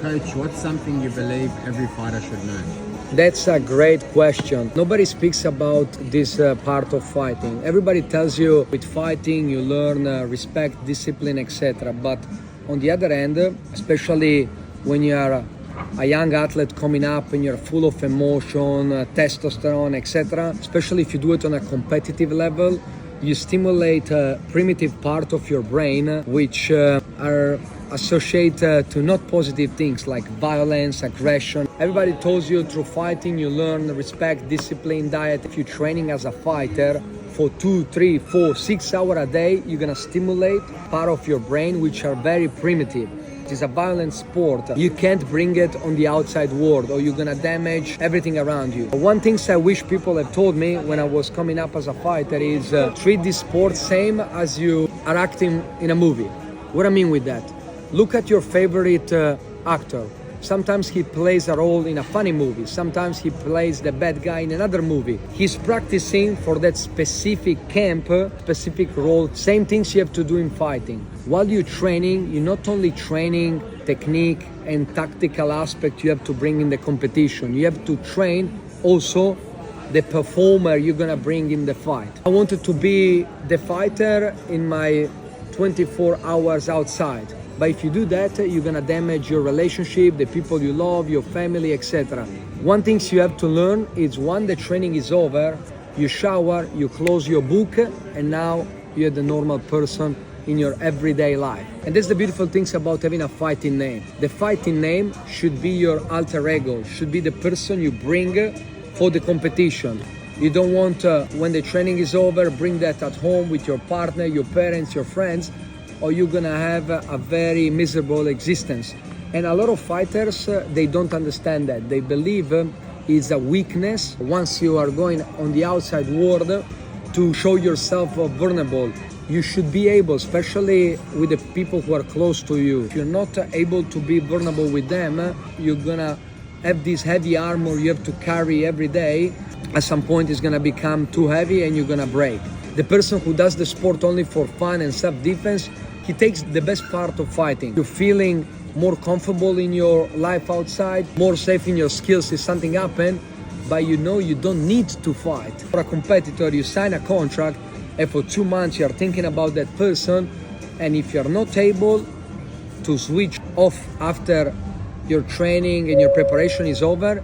Coach, what's something you believe every fighter should know? That's a great question. Nobody speaks about this part of fighting. Everybody tells you with fighting you learn respect, discipline, etc. But on the other hand, especially when you are a young athlete coming up and you're full of emotion, testosterone, etc., especially if you do it on a competitive level, you stimulate a primitive part of your brain which are associated to not positive things like violence, aggression. Everybody tells you through fighting you learn respect, discipline, diet. If you're training as a fighter for 2, 3, 4, 6 hours a day, you're gonna stimulate part of your brain which are very primitive. It is a violent sport. You can't bring it on the outside world or you're gonna damage everything around you. One thing I wish people have told me when I was coming up as a fighter is treat this sport same as you are acting in a movie. What I mean with that? Look at your favorite actor. Sometimes he plays a role in a funny movie. Sometimes he plays the bad guy in another movie. He's practicing for that specific camp, specific role. Same things you have to do in fighting. While you're training, you're not only training technique and tactical aspect you have to bring in the competition. You have to train also the performer you're gonna bring in the fight. I wanted to be the fighter in my 24 hours outside. But if you do that, you're gonna damage your relationship, the people you love, your family, etc. One thing you have to learn is when the training is over, you shower, you close your book, and now you're the normal person in your everyday life. And that's the beautiful things about having a fighting name. The fighting name should be your alter ego, should be the person you bring for the competition. You don't want, when the training is over, bring that at home with your partner, your parents, your friends, or you're gonna have a very miserable existence. And a lot of fighters, they don't understand that. They believe it's a weakness once you are going on the outside world to show yourself vulnerable. You should be able, especially with the people who are close to you. If you're not able to be vulnerable with them, you're gonna have this heavy armor you have to carry every day. At some point it's gonna become too heavy and you're gonna break. The person who does the sport only for fun and self-defense, he takes the best part of fighting. You're feeling more comfortable in your life outside, more safe in your skills if something happens, but you know you don't need to fight. For a competitor, you sign a contract and for 2 months you're thinking about that person, and if you're not able to switch off after your training and your preparation is over,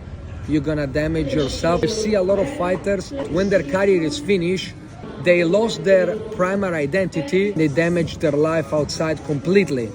you're gonna damage yourself. You see a lot of fighters, when their career is finished, they lost their primary identity, they damaged their life outside completely.